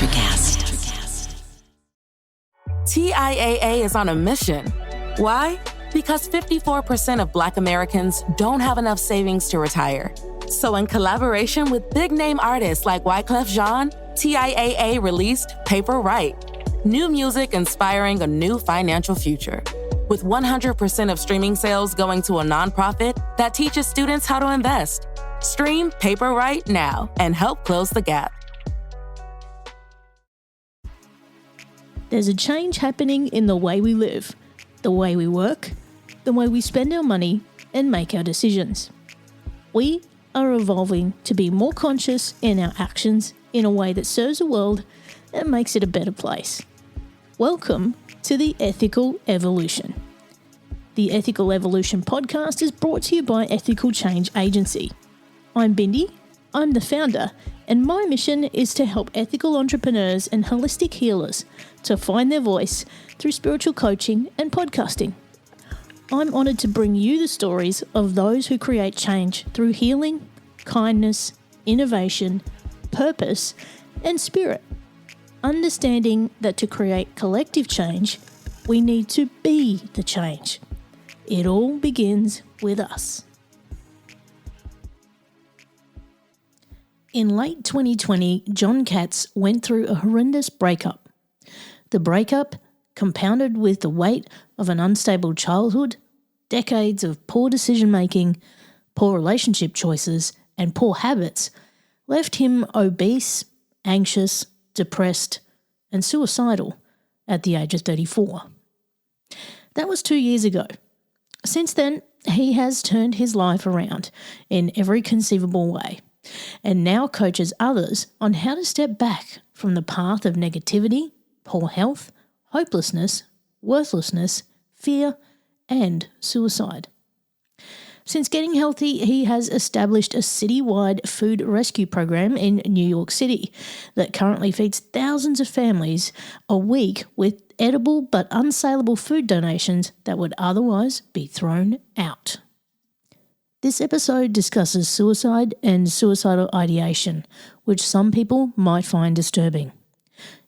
Electrocast. TIAA is on a mission. Why? Because 54% of Black Americans don't have enough savings to retire. So in collaboration with big-name artists like Wyclef Jean, TIAA released Paper Right, new music inspiring a new financial future. With 100% of streaming sales going to a nonprofit that teaches students how to invest. Stream Paper Right now and help close the gap. There's a change happening in the way we live, the way we work, the way we spend our money and make our decisions. We are evolving to be more conscious in our actions in a way that serves the world and makes it a better place. Welcome to the Ethical Evolution. The Ethical Evolution podcast is brought to you by Ethical Change Agency. I'm Bindi, I'm the founder, and my mission is to help ethical entrepreneurs and holistic healers to find their voice through spiritual coaching and podcasting. I'm honoured to bring you the stories of those who create change through healing, kindness, innovation, purpose, and spirit. Understanding that to create collective change, we need to be the change. It all begins with us. In late 2020, Jon Katz went through a horrendous breakup. The breakup, compounded with the weight of an unstable childhood, decades of poor decision-making, poor relationship choices, and poor habits, left him obese, anxious, depressed, and suicidal at the age of 34. That was 2 years ago. Since then, he has turned his life around in every conceivable way, and now coaches others on how to step back from the path of negativity, poor health, hopelessness, worthlessness, fear, and suicide. Since getting healthy, he has established a citywide food rescue program in New York City that currently feeds thousands of families a week with edible but unsaleable food donations that would otherwise be thrown out. This episode discusses suicide and suicidal ideation, which some people might find disturbing.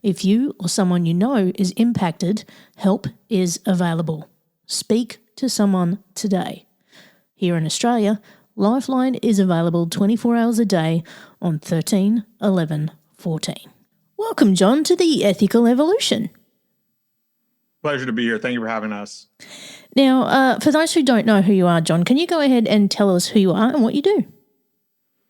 If you or someone you know is impacted, help is available. Speak to someone today. Here in Australia, Lifeline is available 24 hours a day on 13 11 14. Welcome, Jon, to the Ethical Evolution. Pleasure to be here. Thank you for having us. Now, for those who don't know who you are, Jon, can you go ahead and tell us who you are and what you do?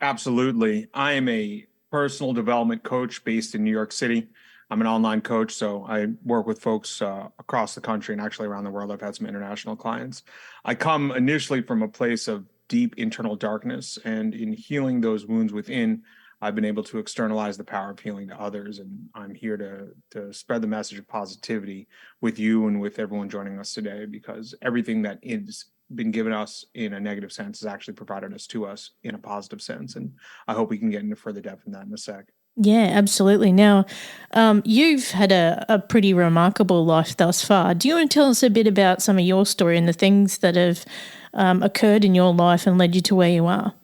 Absolutely. I am a personal development coach based in New York City. I'm an online coach, so I work with folks across the country and actually around the world. I've had some international clients. I come initially from a place of deep internal darkness, and in healing those wounds within, I've been able to externalize the power of healing to others, and I'm here to spread the message of positivity with you and with everyone joining us today, because everything that is been given us in a negative sense has actually provided us to us in a positive sense, and I hope we can get into further depth in that in a sec. Yeah, absolutely. Now, you've had a pretty remarkable life thus far. Do you want to tell us a bit about some of your story and the things that have occurred in your life and led you to where you are?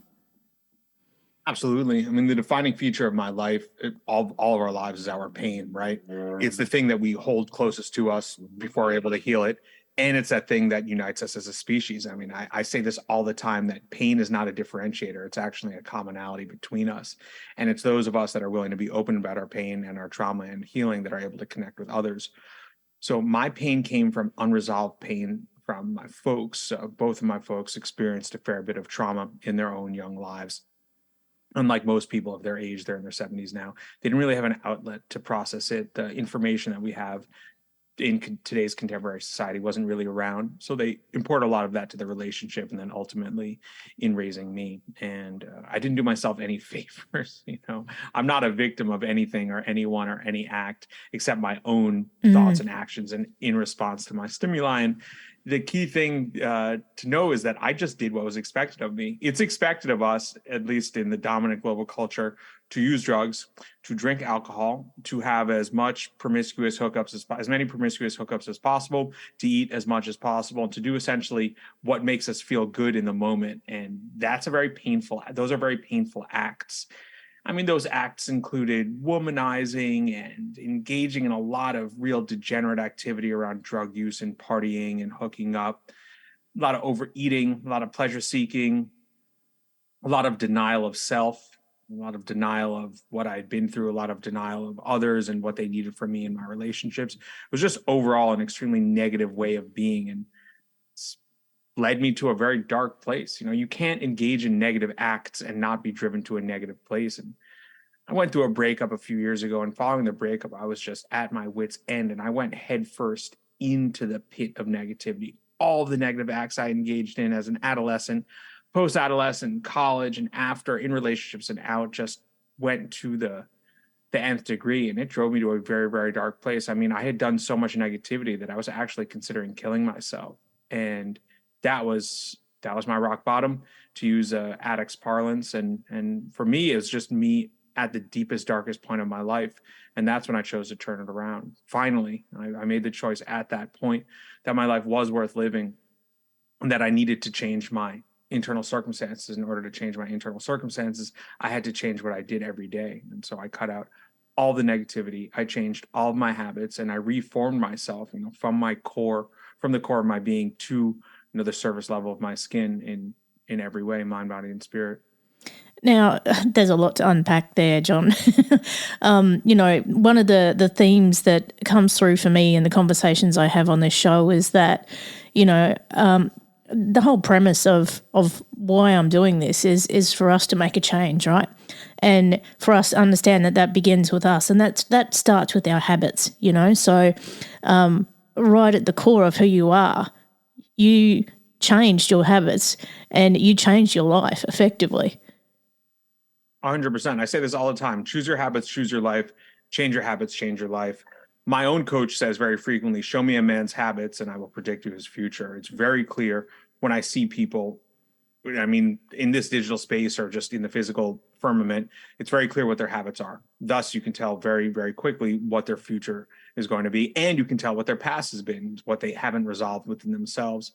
Absolutely. I mean, the defining feature of my life, all of our lives, is our pain, right? It's the thing that we hold closest to us before we're able to heal it. And it's that thing that unites us as a species. I mean, I say this all the time, that pain is not a differentiator. It's actually a commonality between us. And it's those of us that are willing to be open about our pain and our trauma and healing that are able to connect with others. So my pain came from unresolved pain from my folks. Both of my folks experienced a fair bit of trauma in their own young lives. Unlike most people of their age, they're in their 70s now. They didn't really have an outlet to process it. The information that we have in today's contemporary society wasn't really around. So they import a lot of that to the relationship and then ultimately in raising me. And I didn't do myself any favors. I'm not a victim of anything or anyone or any act except my own thoughts and actions and in response to my stimuli. And the key thing to know is that I just did what was expected of me. It's expected of us, at least in the dominant global culture, to use drugs, to drink alcohol, to have as many promiscuous hookups as possible, to eat as much as possible, and to do essentially what makes us feel good in the moment. And those are very painful acts. I mean, those acts included womanizing and engaging in a lot of real degenerate activity around drug use and partying and hooking up, a lot of overeating, a lot of pleasure seeking, a lot of denial of self, a lot of denial of what I'd been through, a lot of denial of others and what they needed from me in my relationships. It was just overall an extremely negative way of being, and led me to a very dark place. You can't engage in negative acts and not be driven to a negative place. And I went through a breakup a few years ago, and following the breakup, I was just at my wit's end, and I went headfirst into the pit of negativity. All of the negative acts I engaged in as an adolescent, post-adolescent, college, and after, in relationships and out, just went to the nth degree, and it drove me to a very, very dark place. I mean, I had done so much negativity that I was actually considering killing myself, and that was my rock bottom, to use addict's parlance. And for me, it's just me at the deepest, darkest point of my life. And that's when I chose to turn it around. Finally, I made the choice at that point that my life was worth living, and that I needed to change my internal circumstances. In order to change my internal circumstances, I had to change what I did every day. And so I cut out all the negativity. I changed all of my habits, and I reformed myself, from the core of my being to, the surface level of my skin in every way, mind, body, and spirit. Now, there's a lot to unpack there, John. One of the themes that comes through for me in the conversations I have on this show is that, the whole premise of why I'm doing this is for us to make a change, right? And for us to understand that begins with us, and that starts with our habits, So right at the core of who you are, you changed your habits and you changed your life effectively. 100%. I say this all the time. Choose your habits, choose your life. Change your habits, change your life. My own coach says very frequently, show me a man's habits and I will predict you his future. It's very clear when I see people, in this digital space or just in the physical firmament, it's very clear what their habits are. Thus, you can tell very, very quickly what their future is going to be. And you can tell what their past has been, what they haven't resolved within themselves.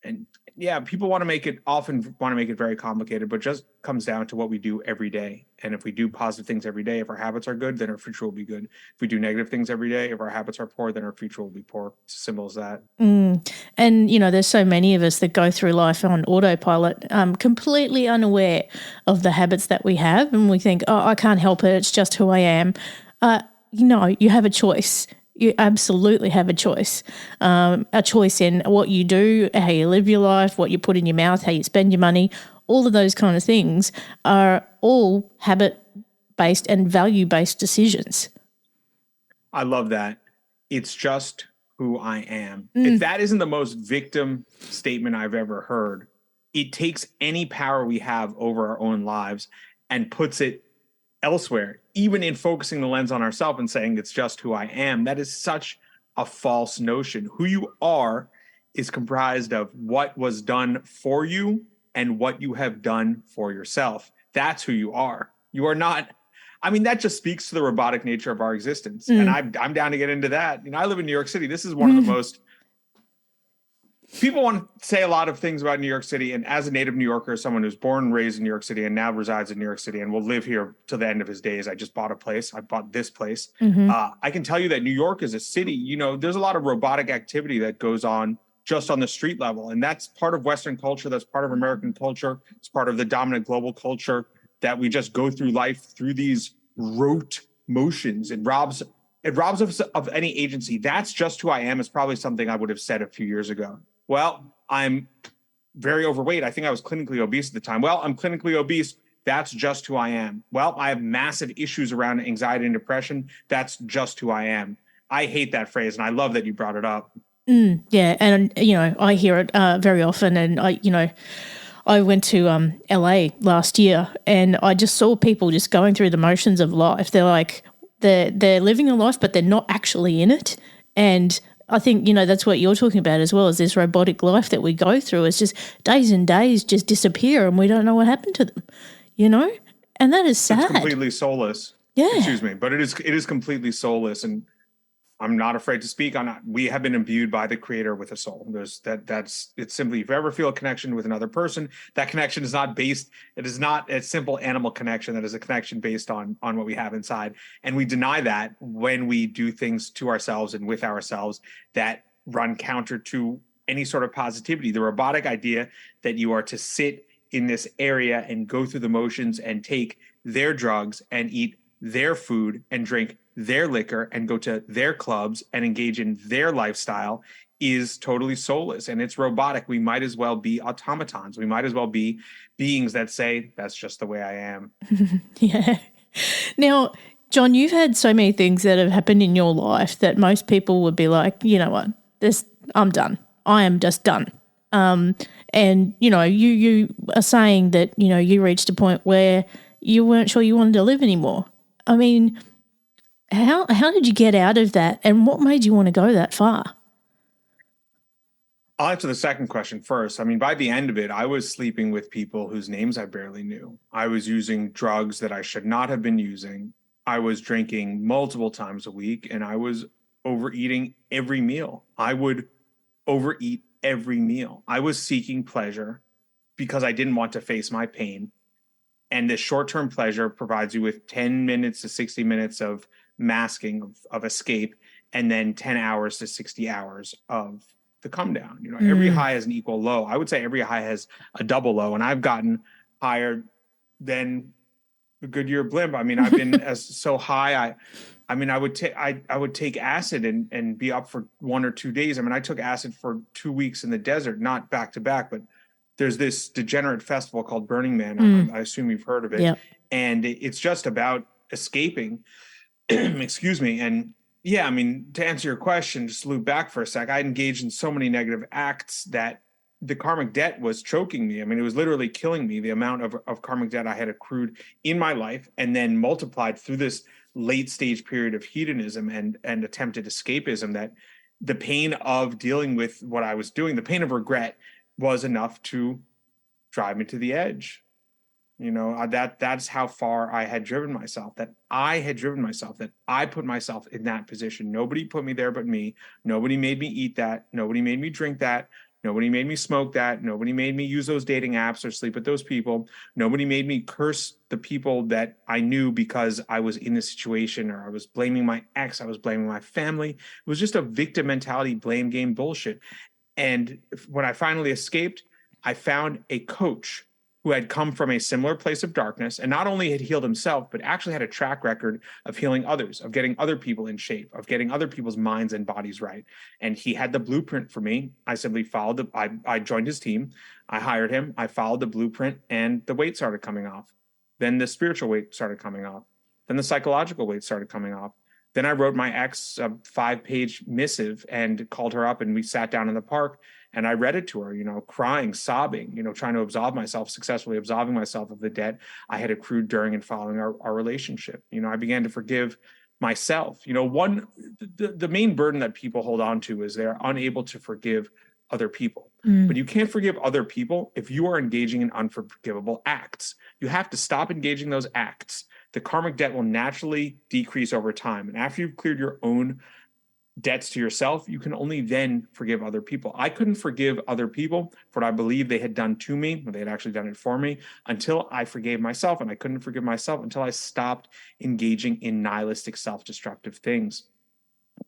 And yeah, people often want to make it very complicated, but just comes down to what we do every day. And if we do positive things every day, if our habits are good, then our future will be good. If we do negative things every day, if our habits are poor, then our future will be poor. It's as simple as that. And, there's so many of us that go through life on autopilot, completely unaware of the habits that we have. And we think, oh, I can't help it. It's just who I am. You have a choice. You absolutely have a choice in what you do, how you live your life, what you put in your mouth, how you spend your money. All of those kind of things are all habit-based and value-based decisions. I love that. It's just who I am. If that isn't the most victim statement I've ever heard, it takes any power we have over our own lives and puts it elsewhere, even in focusing the lens on ourselves and saying it's just who I am. That is such a false notion. Who you are is comprised of what was done for you and what you have done for yourself. That's who you are. You are not. That just speaks to the robotic nature of our existence. And I'm down to get into that. I live in New York City. This is one of the most. People want to say a lot of things about New York City, and as a native New Yorker, someone who's born and raised in New York City and now resides in New York City and will live here till the end of his days. I just bought a place. I bought this place. I can tell you that New York is a city. There's a lot of robotic activity that goes on just on the street level, and that's part of Western culture. That's part of American culture. It's part of the dominant global culture that we just go through life through these rote motions. It robs us of any agency. That's just who I am is probably something I would have said a few years ago. Well, I'm very overweight. I think I was clinically obese at the time. Well, I'm clinically obese. That's just who I am. Well, I have massive issues around anxiety and depression. That's just who I am. I hate that phrase, and I love that you brought it up. Yeah, and, I hear it very often, and I went to LA last year, and I just saw people just going through the motions of life. They're like, they're living a life, but they're not actually in it. And I think, that's what you're talking about as well, is this robotic life that we go through. It's just days and days just disappear and we don't know what happened to them, And that is sad. It's completely soulless. Yeah. Excuse me. But it is completely soulless. And I'm not afraid to speak on it. We have been imbued by the Creator with a soul. It's simply, if you ever feel a connection with another person, that connection is not based, it is not a simple animal connection. That is a connection based on what we have inside. And we deny that when we do things to ourselves and with ourselves that run counter to any sort of positivity. The robotic idea that you are to sit in this area and go through the motions and take their drugs and eat their food and drink their liquor and go to their clubs and engage in their lifestyle is totally soulless, and it's robotic. We might as well be automatons. We might as well be beings that say, that's just the way I am. Yeah. Now, Jon, you've had so many things that have happened in your life that most people would be like, you know what, I'm done. I am just done. And, you know, you are saying that, you know, you reached a point where you weren't sure you wanted to live anymore. I mean, how did you get out of that, and what made you want to go that far? I'll answer the second question first. I mean, by the end of it, I was sleeping with people whose names I barely knew. I was using drugs that I should not have been using. I was drinking multiple times a week, and I was overeating every meal. I would overeat every meal. I was seeking pleasure because I didn't want to face my pain. And the short-term pleasure provides you with 10 minutes to 60 minutes of masking, of escape, and then 10 hours to 60 hours of the come down. You know, every high has an equal low. I would say every high has a double low, and I've gotten higher than the Goodyear blimp. I mean, I've been so high. I mean, I would take acid and be up for 1 or 2 days. I mean, I took acid for 2 weeks in the desert, not back to back, but there's this degenerate festival called Burning Man. I assume you've heard of it. Yeah. And it's just about escaping. Excuse me. And yeah, I mean, to answer your question, just loop back for a sec. I engaged in so many negative acts that the karmic debt was choking me. I mean, it was literally killing me, the amount of karmic debt I had accrued in my life, and then multiplied through this late stage period of hedonism and attempted escapism, that the pain of dealing with what I was doing, the pain of regret, was enough to drive me to the edge. You know, that's how far I had driven myself, that I put myself in that position. Nobody put me there but me. Nobody made me eat that. Nobody made me drink that. Nobody made me smoke that. Nobody made me use those dating apps or sleep with those people. Nobody made me curse the people that I knew because I was in this situation, or I was blaming my ex. I was blaming my family. It was just a victim mentality, blame game bullshit. And when I finally escaped, I found a coach who had come from a similar place of darkness, and not only had healed himself, but actually had a track record of healing others, of getting other people in shape, of getting other people's minds and bodies right. And he had the blueprint for me. I simply followed I joined his team. I hired him. I followed the blueprint, and the weight started coming off. Then the spiritual weight started coming off. Then the psychological weight started coming off. Then I wrote my ex a 5-page missive and called her up, and we sat down in the park. And I read it to her, you know, crying, sobbing, you know, trying to successfully absolving myself of the debt I had accrued during and following our relationship. You know, I began to forgive myself. You know, the main burden that people hold on to is they're unable to forgive other people. But you can't forgive other people if you are engaging in unforgivable acts. You have to stop engaging those acts. The karmic debt will naturally decrease over time. And after you've cleared your own debts to yourself, you can only then forgive other people. I couldn't forgive other people for what I believe they had done to me, or they had actually done it for me, until I forgave myself. And I couldn't forgive myself until I stopped engaging in nihilistic, self-destructive things.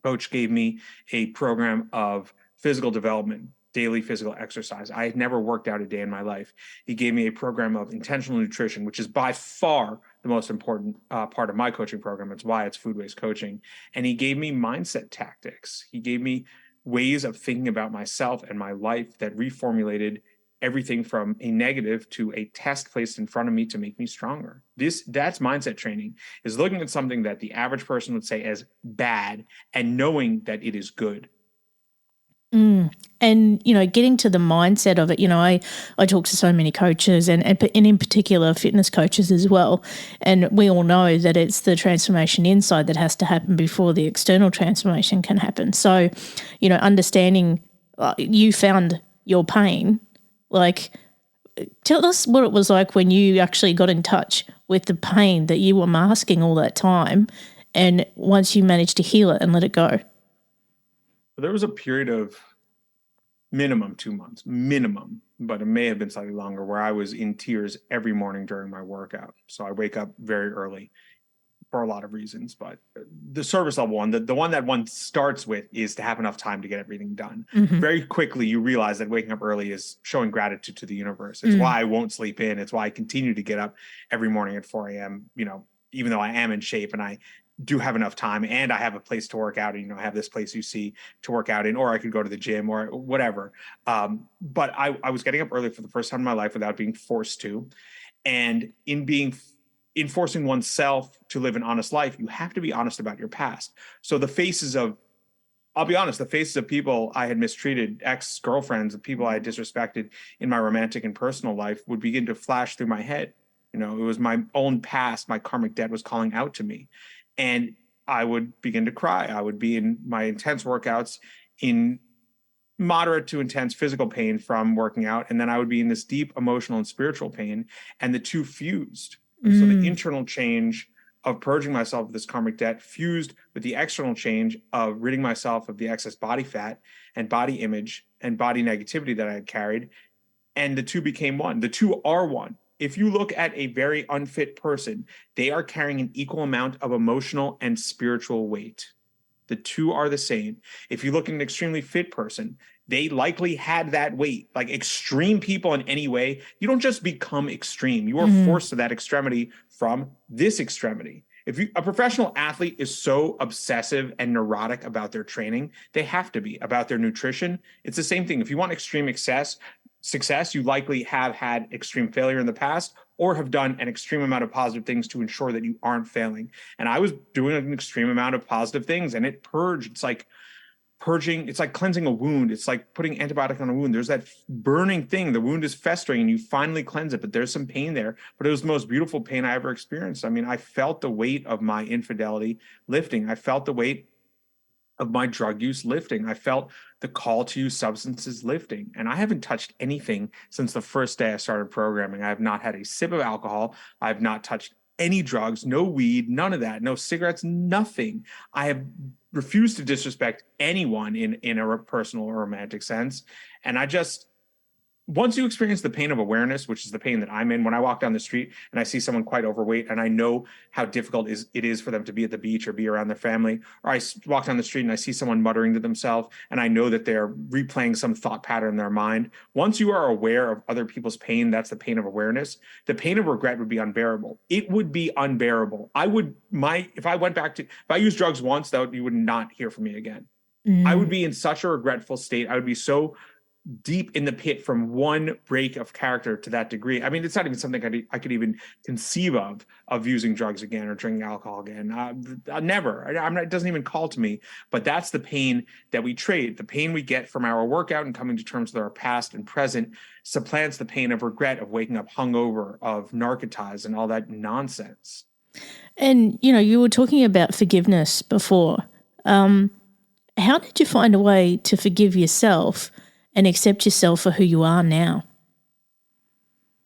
Coach gave me a program of physical development, daily physical exercise. I had never worked out a day in my life. He gave me a program of intentional nutrition, which is by far the most important part of my coaching program. It's why it's food-based coaching. And he gave me mindset tactics. He gave me ways of thinking about myself and my life that reformulated everything from a negative to a test placed in front of me to make me stronger. That's mindset training, is looking at something that the average person would say as bad and knowing that it is good. And, you know, getting to the mindset of it, you know, I talk to so many coaches and in particular fitness coaches as well. And we all know that it's the transformation inside that has to happen before the external transformation can happen. So, you know, understanding you found your pain, like tell us what it was like when you actually got in touch with the pain that you were masking all that time, and once you managed to heal it and let it go. There was a period of minimum 2 months, minimum, but it may have been slightly longer, where I was in tears every morning during my workout. So I wake up very early for a lot of reasons, but the service level one, the one that one starts with, is to have enough time to get everything done. Very quickly, you realize that waking up early is showing gratitude to the universe. It's why I won't sleep in. It's why I continue to get up every morning at 4 a.m., even though I am in shape and I do have enough time and I have a place to work out, and, I have this place you see to work out in, or I could go to the gym or whatever. But I was getting up early for the first time in my life without being forced to. And in forcing oneself to live an honest life, you have to be honest about your past. So I'll be honest, the faces of people I had mistreated, ex-girlfriends, of people I had disrespected in my romantic and personal life, would begin to flash through my head. It was my own past, my karmic debt was calling out to me. And I would begin to cry. I would be in my intense workouts in moderate to intense physical pain from working out. And then I would be in this deep emotional and spiritual pain, and the two fused. And so the internal change of purging myself of this karmic debt fused with the external change of ridding myself of the excess body fat and body image and body negativity that I had carried. And the two became one. The two are one. If you look at a very unfit person, they are carrying an equal amount of emotional and spiritual weight. The two are the same. If you look at an extremely fit person, they likely had that weight. Like, extreme people in any way, you don't just become extreme. You are forced to that extremity from this extremity. A professional athlete is so obsessive and neurotic about their training, they have to be about their nutrition. It's the same thing. If you want extreme success, you likely have had extreme failure in the past, or have done an extreme amount of positive things to ensure that you aren't failing. And I was doing an extreme amount of positive things, and it purged. It's like purging. It's like cleansing a wound. It's like putting antibiotic on a wound. There's that burning thing. The wound is festering and you finally cleanse it, but there's some pain there. But it was the most beautiful pain I ever experienced. I mean, I felt the weight of my infidelity lifting. I felt the weight of my drug use lifting. I felt the call to use substances lifting. And I haven't touched anything since the first day I started programming. I have not had a sip of alcohol. I have not touched any drugs, no weed, none of that, no cigarettes, nothing. I have refused to disrespect anyone in a personal or romantic sense. And once you experience the pain of awareness, which is the pain that I'm in, when I walk down the street and I see someone quite overweight, and I know how difficult it is for them to be at the beach or be around their family, or I walk down the street and I see someone muttering to themselves, and I know that they're replaying some thought pattern in their mind. Once you are aware of other people's pain, that's the pain of awareness. The pain of regret would be unbearable. It would be unbearable. If I used drugs once, you would not hear from me again. I would be in such a regretful state. I would be so deep in the pit from one break of character to that degree. I mean, it's not even something I could even conceive of using drugs again or drinking alcohol again. Never. It doesn't even call to me. But that's the pain that we trade. The pain we get from our workout and coming to terms with our past and present supplants the pain of regret, of waking up hungover, of narcotized, and all that nonsense. And, you were talking about forgiveness before. How did you find a way to forgive yourself and accept yourself for who you are now?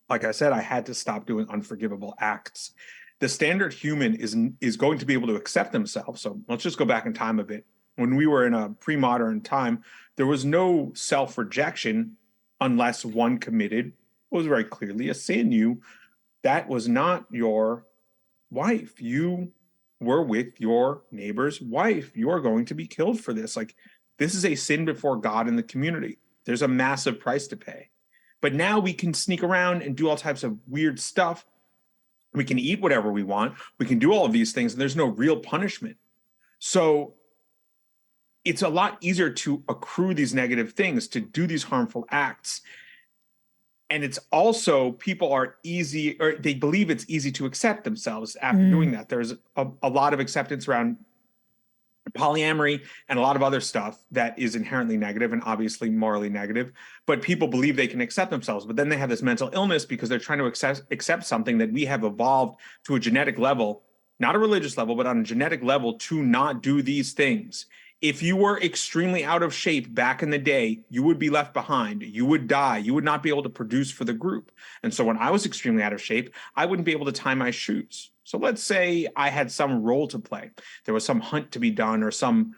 Like I said, I had to stop doing unforgivable acts. The standard human is going to be able to accept themselves. So let's just go back in time a bit. When we were in a pre-modern time, there was no self-rejection unless one committed what was very clearly a sin. That was not your wife. You were with your neighbor's wife. You are going to be killed for this. Like, this is a sin before God in the community. There's a massive price to pay. But now we can sneak around and do all types of weird stuff. We can eat whatever we want. We can do all of these things, and there's no real punishment. So it's a lot easier to accrue these negative things, to do these harmful acts. And it's also, people are easy, or they believe it's easy to accept themselves after doing that. There's a lot of acceptance around polyamory and a lot of other stuff that is inherently negative and obviously morally negative, but people believe they can accept themselves. But then they have this mental illness because they're trying to accept something that we have evolved to a genetic level, not a religious level, but on a genetic level, to not do these things. If you were extremely out of shape back in the day, you would be left behind. You would die. You would not be able to produce for the group. And so when I was extremely out of shape, I wouldn't be able to tie my shoes. So let's say I had some role to play. There was some hunt to be done or some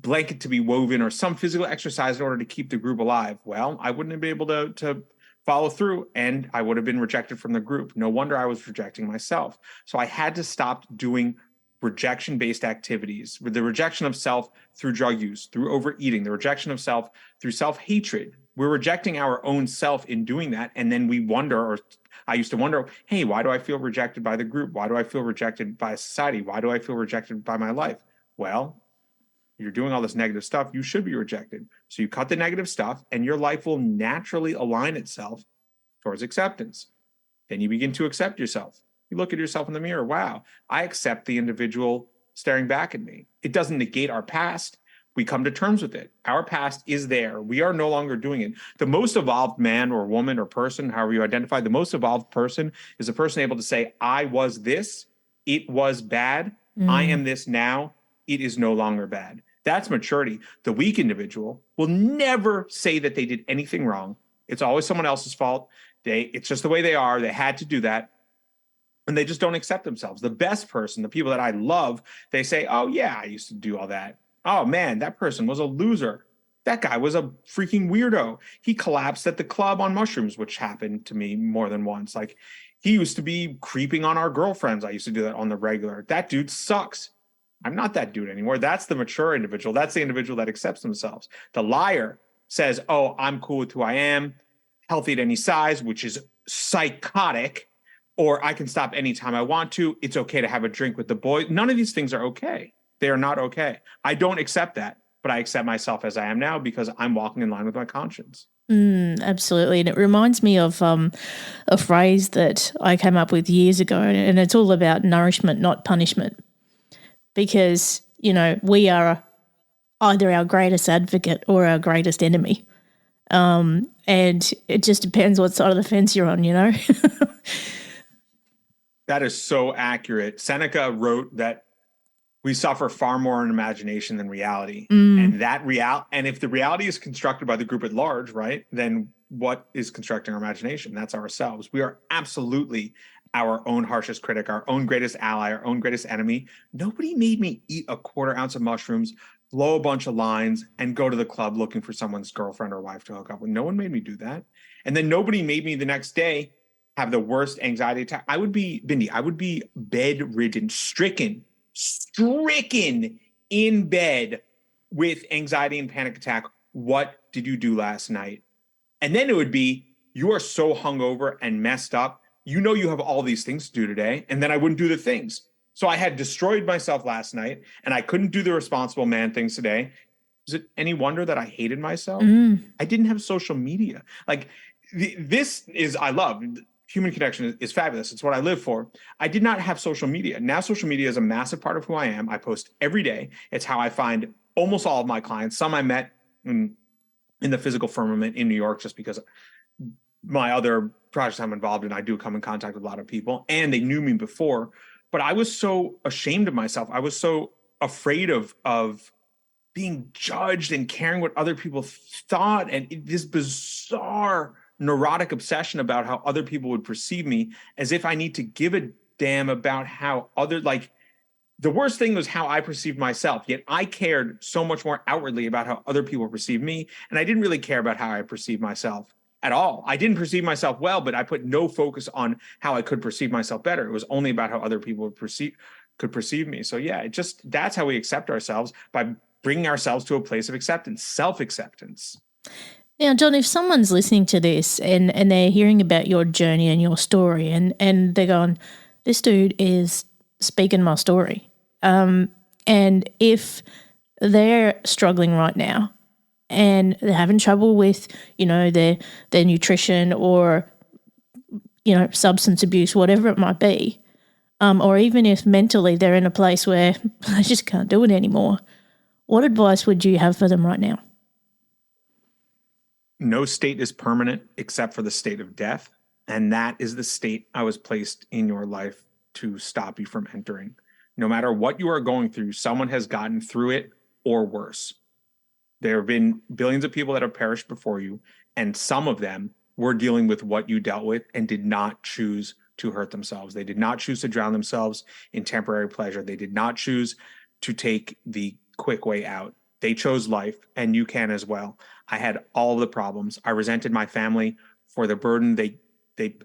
blanket to be woven or some physical exercise in order to keep the group alive. Well, I wouldn't have been able to follow through, and I would have been rejected from the group. No wonder I was rejecting myself. So I had to stop doing rejection-based activities, the rejection of self through drug use, through overeating, the rejection of self through self-hatred. We're rejecting our own self in doing that. And then we wonder, or I used to wonder, hey, why do I feel rejected by the group? Why do I feel rejected by society? Why do I feel rejected by my life? Well, you're doing all this negative stuff. You should be rejected. So you cut the negative stuff and your life will naturally align itself towards acceptance. Then you begin to accept yourself. You look at yourself in the mirror. Wow, I accept the individual staring back at me. It doesn't negate our past. We come to terms with it. Our past is there. We are no longer doing it. The most evolved man or woman or person, however you identify, the most evolved person is a person able to say, I was this, it was bad, I am this now, it is no longer bad. That's maturity. The weak individual will never say that they did anything wrong. It's always someone else's fault. It's just the way they are. They had to do that. And they just don't accept themselves. The best person, the people that I love, they say, oh, yeah, I used to do all that. Oh, man, that person was a loser. That guy was a freaking weirdo. He collapsed at the club on mushrooms, which happened to me more than once. Like, he used to be creeping on our girlfriends. I used to do that on the regular. That dude sucks. I'm not that dude anymore. That's the mature individual. That's the individual that accepts themselves. The liar says, oh, I'm cool with who I am, healthy at any size, which is psychotic, or I can stop anytime I want to. It's okay to have a drink with the boys. None of these things are okay. They are not okay. I don't accept that, but I accept myself as I am now because I'm walking in line with my conscience. Absolutely. And it reminds me of a phrase that I came up with years ago, and it's all about nourishment, not punishment. Because, you know, we are either our greatest advocate or our greatest enemy. And it just depends what side of the fence you're on, you know? That is so accurate. Seneca wrote that we suffer far more in imagination than reality. And and if the reality is constructed by the group at large, right, then what is constructing our imagination? That's ourselves. We are absolutely our own harshest critic, our own greatest ally, our own greatest enemy. Nobody made me eat a quarter ounce of mushrooms, blow a bunch of lines, and go to the club looking for someone's girlfriend or wife to hook up with. No one made me do that. And then nobody made me the next day have the worst anxiety attack. I would be bedridden, stricken in bed with anxiety and panic attack. What did you do last night? And then it would be, you are so hungover and messed up. You know you have all these things to do today, and then I wouldn't do the things. So I had destroyed myself last night, and I couldn't do the responsible man things today. Is it any wonder that I hated myself? I didn't have social media. Like, I love, human connection is fabulous. It's what I live for. I did not have social media. Now social media is a massive part of who I am. I post every day. It's how I find almost all of my clients. Some I met in the physical firmament in New York, just because my other projects I'm involved in, I do come in contact with a lot of people, and they knew me before, but I was so ashamed of myself. I was so afraid of being judged and caring what other people thought, and this bizarre neurotic obsession about how other people would perceive me, as if I need to give a damn about how the worst thing was how I perceived myself, yet I cared so much more outwardly about how other people perceived me, and I didn't really care about how I perceived myself at all. I didn't perceive myself well, but I put no focus on how I could perceive myself better. It was only about how other people could perceive me. So yeah, that's how we accept ourselves, by bringing ourselves to a place of acceptance, self-acceptance. Now, John, if someone's listening to this and they're hearing about your journey and your story, and they're going, this dude is speaking my story. And if they're struggling right now, and they're having trouble with, you know, their nutrition or, you know, substance abuse, whatever it might be, or even if mentally they're in a place where I just can't do it anymore, what advice would you have for them right now? No state is permanent except for the state of death, and that is the state I was placed in your life to stop you from entering. No matter what you are going through, someone has gotten through it or worse. There have been billions of people that have perished before you, and some of them were dealing with what you dealt with and did not choose to hurt themselves. They did not choose to drown themselves in temporary pleasure. They did not choose to take the quick way out. They chose life, and you can as well. I had all the problems. I resented my family for the burden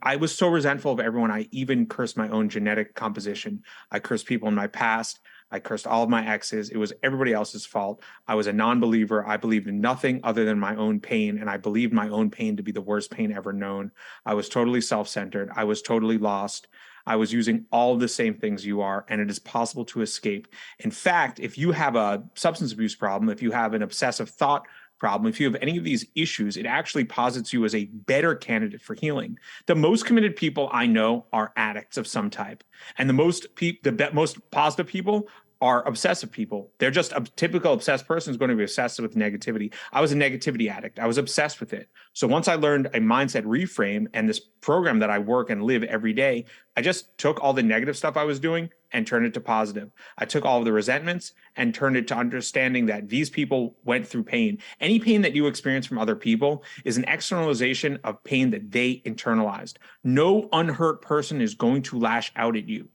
I was so resentful of everyone. I even cursed my own genetic composition. I cursed people in my past. I cursed all of my exes. It was everybody else's fault. I was a non-believer. I believed in nothing other than my own pain, and I believed my own pain to be the worst pain ever known. I was totally self-centered. I was totally lost. I was using all the same things you are, and it is possible to escape. In fact, if you have a substance abuse problem, if you have an obsessive thought problem, if you have any of these issues, it actually posits you as a better candidate for healing. The most committed people I know are addicts of some type, and the most positive people are obsessive people. They're just a typical obsessed person is going to be obsessed with negativity. I was a negativity addict. I was obsessed with it. So once I learned a mindset reframe and this program that I work and live every day, I just took all the negative stuff I was doing and turned it to positive. I took all of the resentments and turned it to understanding that these people went through pain. Any pain that you experience from other people is an externalization of pain that they internalized. No unhurt person is going to lash out at you.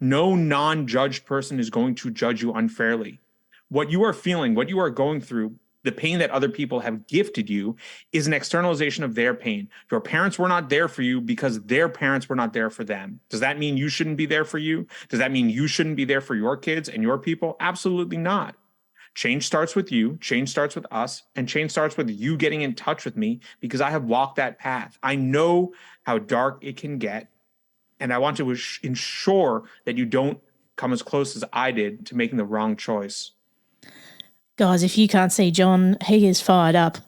No non-judged person is going to judge you unfairly. What you are feeling, what you are going through, the pain that other people have gifted you is an externalization of their pain. Your parents were not there for you because their parents were not there for them. Does that mean you shouldn't be there for you? Does that mean you shouldn't be there for your kids and your people? Absolutely not. Change starts with you, change starts with us, and change starts with you getting in touch with me because I have walked that path. I know how dark it can get. And I want to ensure that you don't come as close as I did to making the wrong choice. Guys, if you can't see Jon, he is fired up.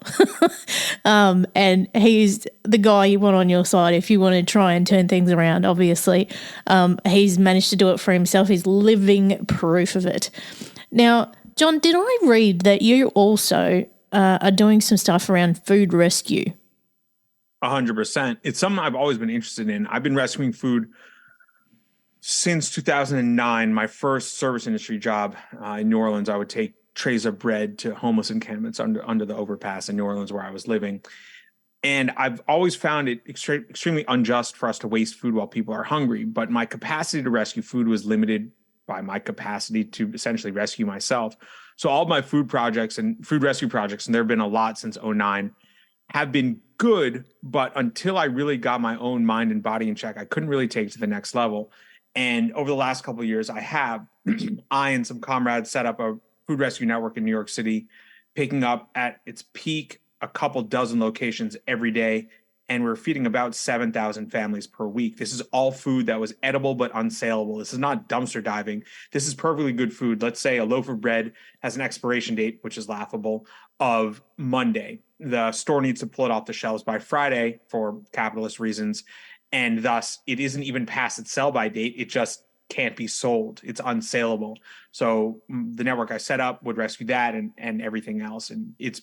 And he's the guy you want on your side if you want to try and turn things around, obviously. He's managed to do it for himself. He's living proof of it. Now, Jon, did I read that you also are doing some stuff around food rescue? 100%. It's something I've always been interested in. I've been rescuing food since 2009. My first service industry job in New Orleans, I would take trays of bread to homeless encampments under the overpass in New Orleans where I was living. And I've always found it extremely unjust for us to waste food while people are hungry. But my capacity to rescue food was limited by my capacity to essentially rescue myself. So all of my food projects and food rescue projects, and there have been a lot since 2009, have been good, but until I really got my own mind and body in check, I couldn't really take it to the next level. And over the last couple of years, I and some comrades set up a food rescue network in New York City, picking up at its peak a couple dozen locations every day. And we're feeding about 7,000 families per week. This is all food that was edible but unsaleable. This is not dumpster diving. This is perfectly good food. Let's say a loaf of bread has an expiration date, which is laughable, of Monday. The store needs to pull it off the shelves by Friday for capitalist reasons. And thus, it isn't even past its sell-by date. It just can't be sold. It's unsaleable. So the network I set up would rescue that and everything else. And it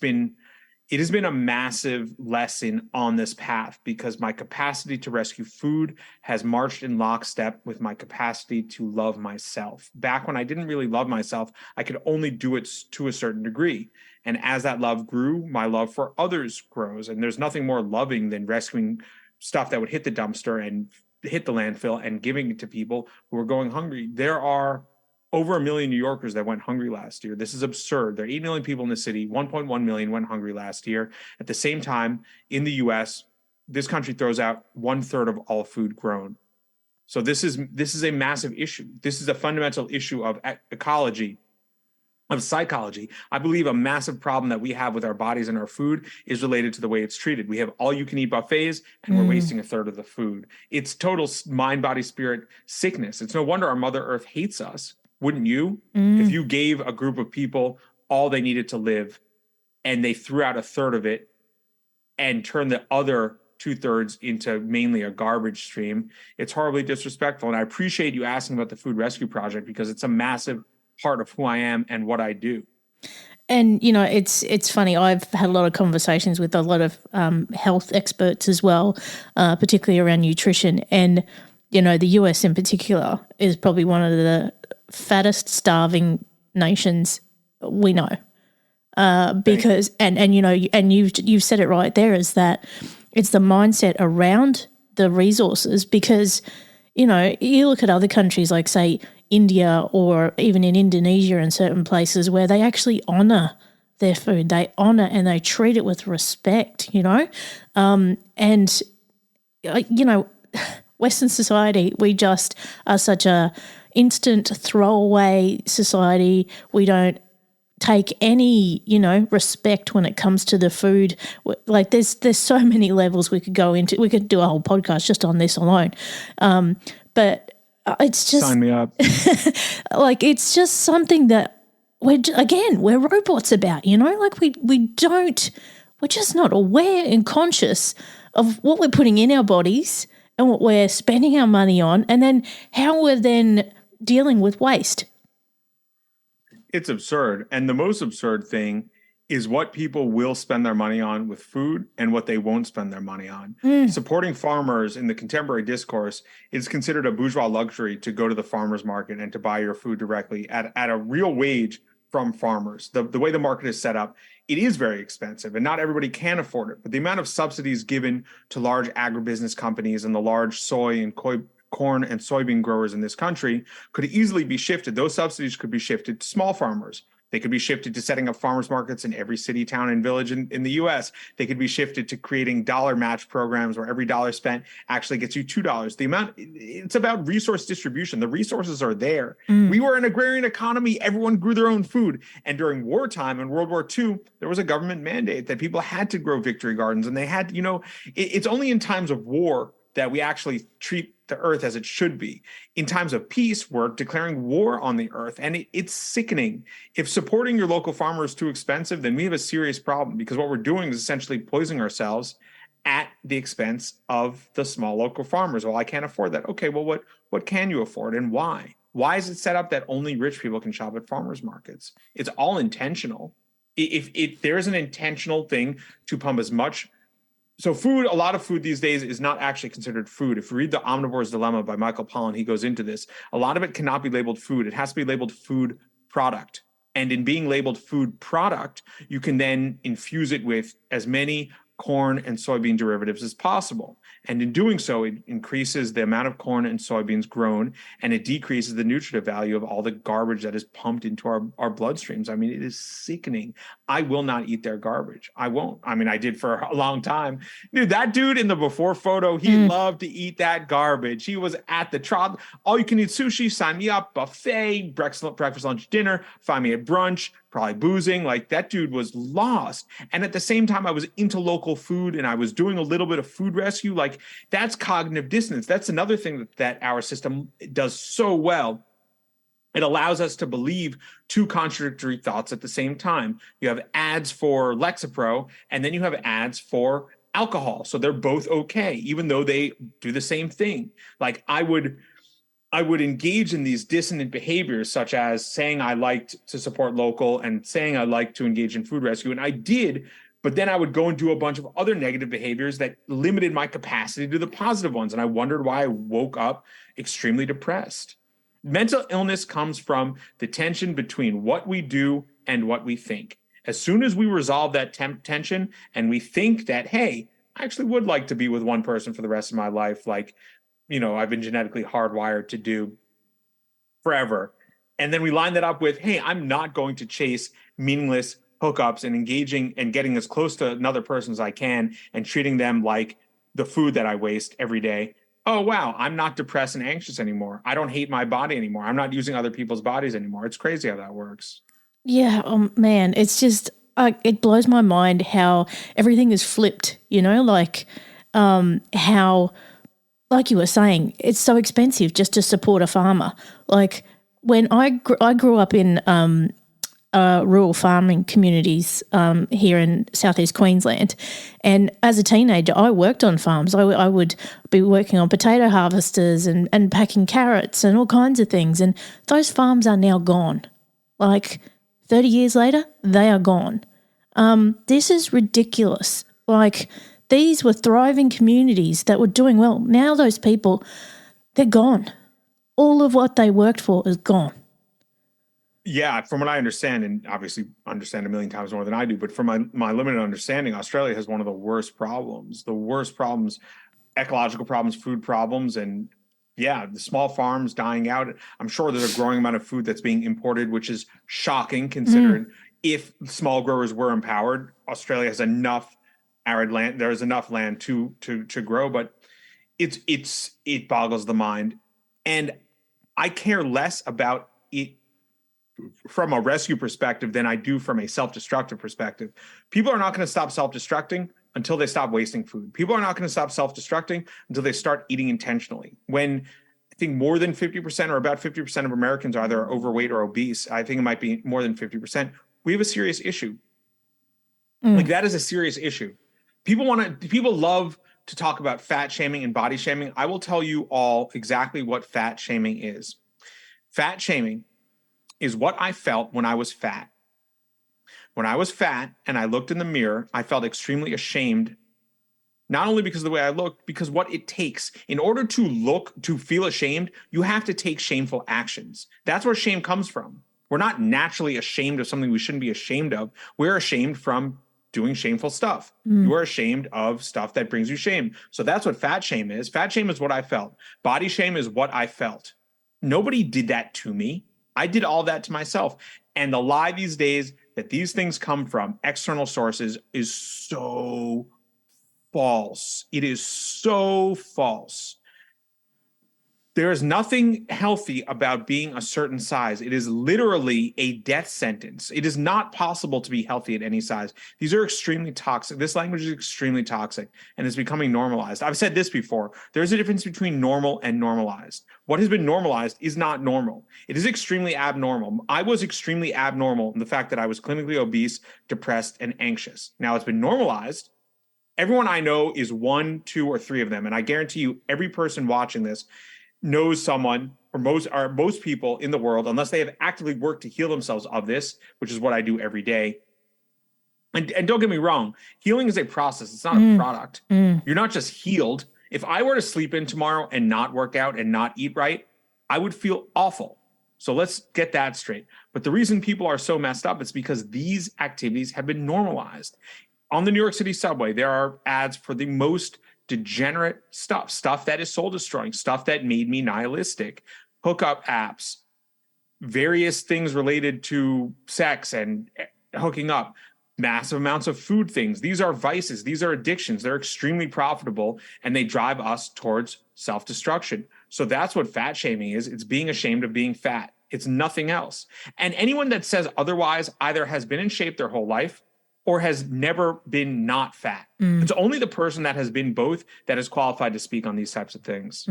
has been a massive lesson on this path because my capacity to rescue food has marched in lockstep with my capacity to love myself. Back when I didn't really love myself, I could only do it to a certain degree. And as that love grew, my love for others grows. And there's nothing more loving than rescuing stuff that would hit the dumpster and hit the landfill and giving it to people who are going hungry. There are over 1 million New Yorkers that went hungry last year. This is absurd. There are 8 million people in the city. 1.1 million went hungry last year. At the same time, in the US, this country throws out 1/3 of all food grown. So this is a massive issue. This is a fundamental issue of ecology, of psychology. I believe a massive problem that we have with our bodies and our food is related to the way it's treated. We have all you can eat buffets and we're wasting 1/3 of the food. It's total mind, body, spirit sickness. It's no wonder our Mother Earth hates us. Wouldn't you? If you gave a group of people all they needed to live and they threw out 1/3 of it and turned the other 2/3 into mainly a garbage stream, it's horribly disrespectful. And I appreciate you asking about the food rescue project because it's a massive part of who I am and what I do. And, you know, it's funny. I've had a lot of conversations with a lot of health experts as well, particularly around nutrition. And, you know, the US in particular is probably one of the fattest starving nations we know. Because, and you know, and you've said it right there, is that it's the mindset around the resources because, you know, you look at other countries like, say, India or even in Indonesia and certain places where they actually honor their food. They honor and they treat it with respect, you know. And, you know, Western society, we just are such a instant throwaway society. We don't take any, you know, respect when it comes to the food. Like there's so many levels we could go into. We could do a whole podcast just on this alone. But it's just sign me up. like it's just something that we're robots about, you know, like we're just not aware and conscious of what we're putting in our bodies and what we're spending our money on, and then how we're then dealing with waste. It's absurd. And the most absurd thing is what people will spend their money on with food and what they won't spend their money on. Supporting farmers in the contemporary discourse is considered a bourgeois luxury to go to the farmer's market and to buy your food directly at a real wage from farmers. The way the market is set up, it is very expensive and not everybody can afford it. But the amount of subsidies given to large agribusiness companies and the large soy and corn and soybean growers in this country could easily be shifted. Those subsidies could be shifted to small farmers. They could be shifted to setting up farmers markets in every city, town, and village in the US. They could be shifted to creating dollar match programs where every dollar spent actually gets you $2. It's about resource distribution. The resources are there. We were an agrarian economy. Everyone grew their own food. And during wartime in World War II, there was a government mandate that people had to grow victory gardens. And they had, you know, it's only in times of war that we actually treat the earth as it should be. In times of peace, we're declaring war on the earth, and it's sickening. If supporting your local farmer is too expensive, then we have a serious problem, because what we're doing is essentially poisoning ourselves at the expense of the small local farmers. Well, I can't afford that. Okay, well, what can you afford and why? Why is it set up that only rich people can shop at farmers markets? It's all intentional. If there is an intentional thing to pump as much. So food, a lot of food these days is not actually considered food. If you read The Omnivore's Dilemma by Michael Pollan, he goes into this. A lot of it cannot be labeled food. It has to be labeled food product. And in being labeled food product, you can then infuse it with as many corn and soybean derivatives as possible. And in doing so, it increases the amount of corn and soybeans grown, and it decreases the nutritive value of all the garbage that is pumped into our bloodstreams. I mean, it is sickening. I will not eat their garbage. I won't. I mean, I did for a long time. Dude, that dude in the before photo, he loved to eat that garbage. He was at the trot. All you can eat sushi, sign me up, buffet, breakfast, lunch, dinner, find me at brunch, probably boozing. Like, that dude was lost. And at the same time, I was into local food and I was doing a little bit of food rescue. Like, that's cognitive dissonance. That's another thing that our system does so well. It allows us to believe two contradictory thoughts at the same time. You have ads for Lexapro, and then you have ads for alcohol. So they're both okay, even though they do the same thing. Like, I would engage in these dissonant behaviors, such as saying I liked to support local and saying I liked to engage in food rescue. And I did, but then I would go and do a bunch of other negative behaviors that limited my capacity to the positive ones. And I wondered why I woke up extremely depressed. Mental illness comes from the tension between what we do and what we think. As soon as we resolve that tension and we think that, hey, I actually would like to be with one person for the rest of my life, like, you know, I've been genetically hardwired to do forever. And then we line that up with, hey, I'm not going to chase meaningless hookups and engaging and getting as close to another person as I can and treating them like the food that I waste every day. Oh, wow, I'm not depressed and anxious anymore. I don't hate my body anymore. I'm not using other people's bodies anymore. It's crazy how that works. Yeah, man, it's just, it blows my mind how everything is flipped, you know, like how, like you were saying, it's so expensive just to support a farmer. Like, when I grew up in rural farming communities here in southeast Queensland, and as a teenager I worked on farms. I would be working on potato harvesters and packing carrots and all kinds of things, and those farms are now gone. Like, 30 years later, they are gone. This is ridiculous. Like, these were thriving communities that were doing well. Now those people, they're gone. All of what they worked for is gone. Yeah, from what I understand, and obviously understand a million times more than I do, but from my limited understanding, Australia has one of the worst problems, ecological problems, food problems, and Yeah, the small farms dying out. I'm sure there's a growing amount of food that's being imported, which is shocking considering if small growers were empowered, Australia has enough arid land. There's enough land to grow, but it boggles the mind. And I care less about it from a rescue perspective than I do from a self-destructive perspective. People are not going to stop self-destructing until they stop wasting food. People are not going to stop self-destructing until they start eating intentionally. When I think more than 50% or about 50% of Americans are either overweight or obese, I think it might be more than 50%, we have a serious issue. Like that is a serious issue. People love to talk about fat shaming and body shaming. I will tell you all exactly what fat shaming is. Fat shaming is what I felt when I was fat. When I was fat and I looked in the mirror, I felt extremely ashamed, not only because of the way I looked, because what it takes. In order to feel ashamed, you have to take shameful actions. That's where shame comes from. We're not naturally ashamed of something we shouldn't be ashamed of. We're ashamed from doing shameful stuff. You are ashamed of stuff that brings you shame. So that's what fat shame is. Fat shame is what I felt. Body shame is what I felt. Nobody did that to me. I did all that to myself. And the lie these days that these things come from external sources is so false. It is so false. There is nothing healthy about being a certain size. It is literally a death sentence. It is not possible to be healthy at any size. These are extremely toxic. This language is extremely toxic and is becoming normalized. I've said this before. There's a difference between normal and normalized. What has been normalized is not normal. It is extremely abnormal. I was extremely abnormal in the fact that I was clinically obese, depressed, and anxious. Now it's been normalized. Everyone I know is 1, 2, or 3 of them. And I guarantee you, every person watching this knows someone or most people in the world, unless they have actively worked to heal themselves of this, which is what I do every day. And don't get me wrong, healing is a process. It's not a product. You're not just healed. If I were to sleep in tomorrow and not work out and not eat right, I would feel awful. So let's get that straight. But the reason people are so messed up is because these activities have been normalized. On the New York City subway, there are ads for the most degenerate stuff that is soul destroying, stuff that made me nihilistic, hookup apps, various things related to sex and hooking up, massive amounts of food things. These are vices. These are addictions. They're extremely profitable and they drive us towards self-destruction. So that's what fat shaming is. It's being ashamed of being fat. It's nothing else. And anyone that says otherwise either has been in shape their whole life or has never been not fat. It's only the person that has been both that is qualified to speak on these types of things.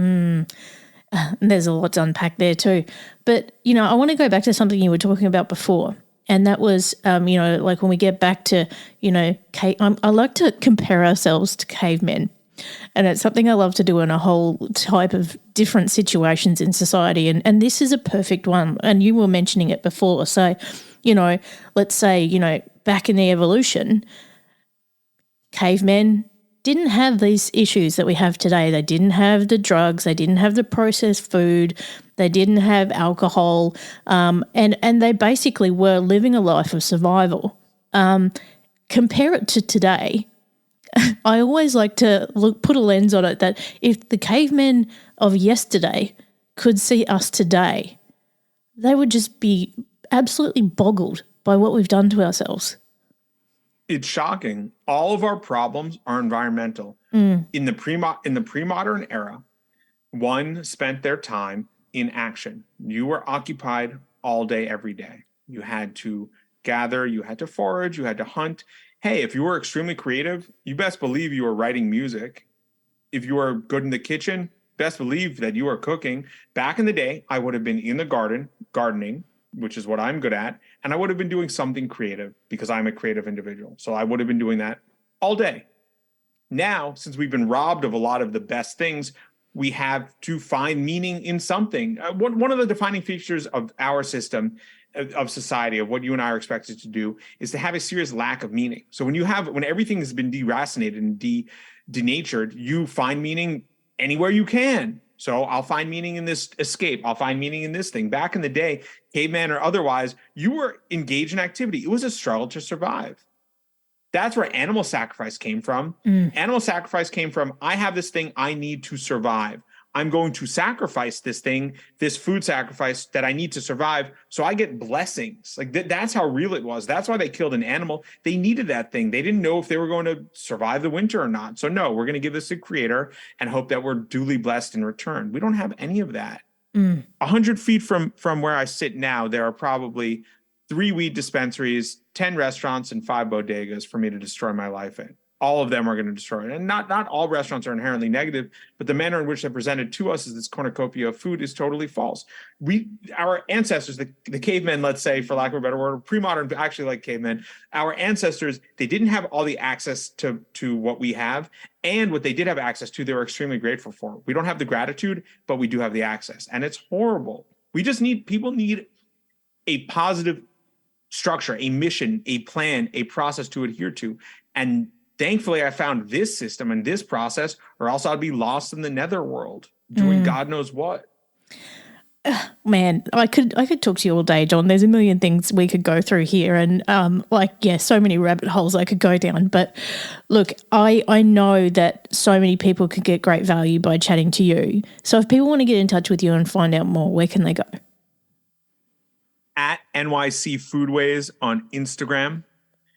There's a lot to unpack there too. But, I want to go back to something you were talking about before. And that was, like when we get back to, I like to compare ourselves to cavemen. And it's something I love to do in a whole type of different situations in society. And this is a perfect one. And you were mentioning it before. So, let's say, back in the evolution, cavemen didn't have these issues that we have today. They didn't have the drugs. They didn't have the processed food. They didn't have alcohol. And they basically were living a life of survival. Compare it to today. I always like to put a lens on it that if the cavemen of yesterday could see us today, they would just be absolutely boggled by what we've done to ourselves. It's shocking. All of our problems are environmental. In the pre-modern era, one spent their time in action. You were occupied all day, every day. You had to gather, you had to forage, you had to hunt. Hey, if you were extremely creative, you best believe you were writing music. If you were good in the kitchen, best believe that you were cooking. Back in the day, I would have been in the gardening, which is what I'm good at, and I would have been doing something creative because I'm a creative individual. So I would have been doing that all day. Now, since we've been robbed of a lot of the best things, we have to find meaning in something. One of the defining features of our system of society, of what you and I are expected to do, is to have a serious lack of meaning. So when everything has been deracinated and denatured, you find meaning anywhere you can. So I'll find meaning in this escape. I'll find meaning in this thing. Back in the day, caveman or otherwise, you were engaged in activity. It was a struggle to survive. That's where animal sacrifice came from. Animal sacrifice came from, I have this thing I need to survive. I'm going to sacrifice this thing, this food sacrifice that I need to survive. So I get blessings. Like that's how real it was. That's why they killed an animal. They needed that thing. They didn't know if they were going to survive the winter or not. So no, we're going to give this to creator and hope that we're duly blessed in return. We don't have any of that. 100 feet from where I sit now, there are probably 3 weed dispensaries, 10 restaurants, and 5 bodegas for me to destroy my life in. All of them are going to destroy it. And not all restaurants are inherently negative, but the manner in which they're presented to us as this cornucopia of food is totally false. Our ancestors, the cavemen, let's say, for lack of a better word, pre-modern, actually like cavemen, our ancestors, they didn't have all the access to what we have. And what they did have access to, they were extremely grateful for. We don't have the gratitude, but we do have the access. And it's horrible. People need a positive structure, a mission, a plan, a process to adhere to. And thankfully, I found this system and this process, or else I'd be lost in the netherworld doing God knows what. Man, I could talk to you all day, Jon. There's a million things we could go through here, and so many rabbit holes I could go down. But look, I know that so many people could get great value by chatting to you. So if people want to get in touch with you and find out more, where can they go? At NYC Foodways on Instagram.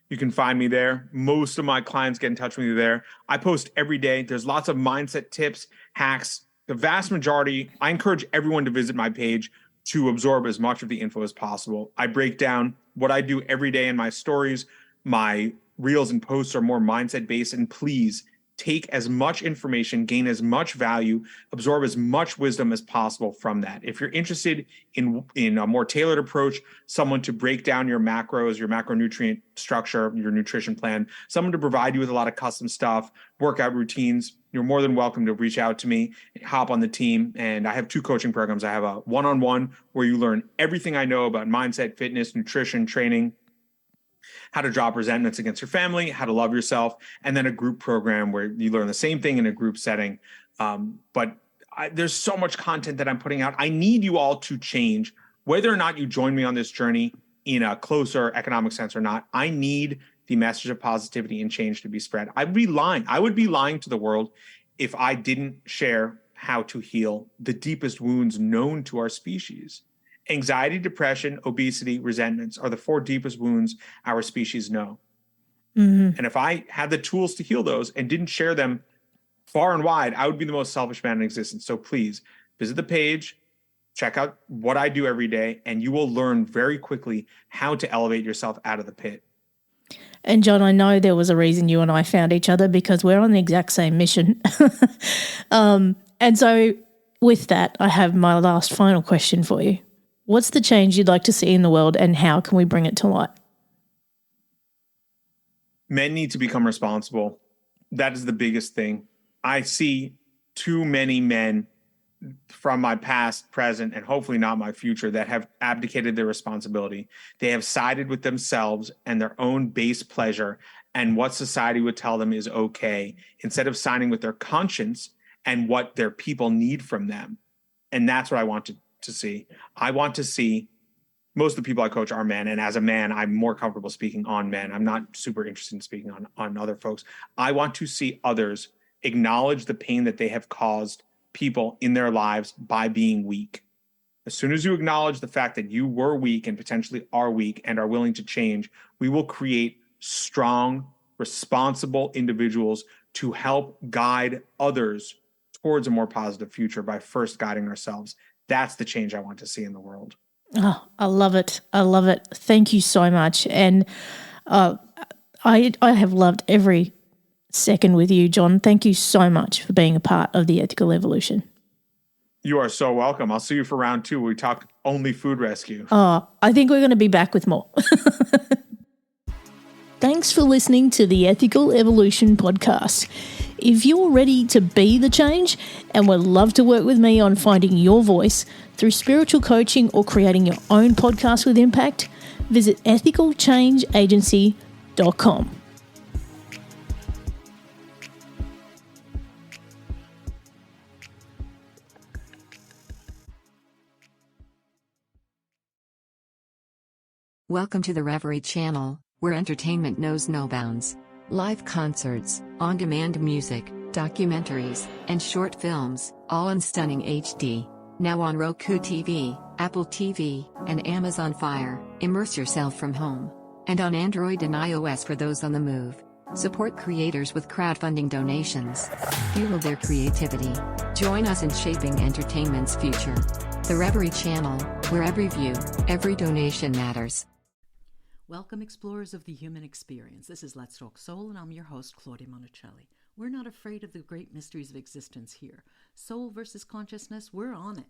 You can find me there. Most of my clients get in touch with me there. I post every day. There's lots of mindset tips, hacks. The vast majority, I encourage everyone to visit my page to absorb as much of the info as possible. I break down what I do every day in my stories. My reels and posts are more mindset based. And please take as much information, gain as much value, absorb as much wisdom as possible from that. If you're interested in a more tailored approach, someone to break down your macros, your macronutrient structure, your nutrition plan, someone to provide you with a lot of custom stuff, workout routines, you're more than welcome to reach out to me, hop on the team. And I have 2 coaching programs. I have a one-on-one where you learn everything I know about mindset, fitness, nutrition, training, how to drop resentments against your family, how to love yourself, and then a group program where you learn the same thing in a group setting. There's so much content that I'm putting out. I need you all to change, whether or not you join me on this journey in a closer economic sense or not. I need the message of positivity and change to be spread. I'd be lying. I would be lying to the world if I didn't share how to heal the deepest wounds known to our species. Anxiety, depression, obesity, resentments are the 4 deepest wounds our species know. And if I had the tools to heal those and didn't share them far and wide, I would be the most selfish man in existence. So please visit the page, check out what I do every day, and you will learn very quickly how to elevate yourself out of the pit. And Jon, I know there was a reason you and I found each other, because we're on the exact same mission. And so with that, I have my last final question for you. What's the change you'd like to see in the world, and how can we bring it to light? Men need to become responsible. That is the biggest thing. I see too many men from my past, present, and hopefully not my future that have abdicated their responsibility. They have sided with themselves and their own base pleasure and what society would tell them is okay, instead of siding with their conscience and what their people need from them. And that's what I want to see. I want to see, most of the people I coach are men, and as a man, I'm more comfortable speaking on men. I'm not super interested in speaking on other folks. I want to see others acknowledge the pain that they have caused people in their lives by being weak. As soon as you acknowledge the fact that you were weak and potentially are weak and are willing to change, we will create strong, responsible individuals to help guide others towards a more positive future by first guiding ourselves. That's the change I want to see in the world. Oh, I love it. I love it. Thank you so much. And I have loved every second with you, Jon. Thank you so much for being a part of the Ethical Evolution. You are so welcome. I'll see you for round 2 where we talk only food rescue. Oh, I think we're going to be back with more. Thanks for listening to the Ethical Evolution podcast. If you're ready to be the change and would love to work with me on finding your voice through spiritual coaching or creating your own podcast with impact, visit ethicalchangeagency.com. Welcome to the Reverie channel, where entertainment knows no bounds. Live concerts, on-demand music, documentaries, and short films, all in stunning HD. Now on Roku TV, Apple TV, and Amazon Fire. Immerse yourself from home. And on Android and iOS for those on the move. Support creators with crowdfunding donations. Fuel their creativity. Join us in shaping entertainment's future. The Reverie Channel, where every view, every donation matters. Welcome, explorers of the human experience. This is Let's Talk Soul, and I'm your host, Claudia Monticelli. We're not afraid of the great mysteries of existence here. Soul versus consciousness, we're on it.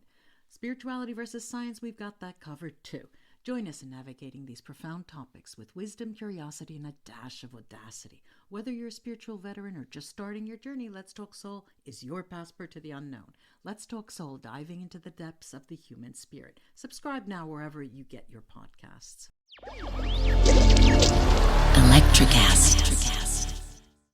Spirituality versus science, we've got that covered too. Join us in navigating these profound topics with wisdom, curiosity, and a dash of audacity. Whether you're a spiritual veteran or just starting your journey, Let's Talk Soul is your passport to the unknown. Let's Talk Soul, diving into the depths of the human spirit. Subscribe now wherever you get your podcasts. Electricast.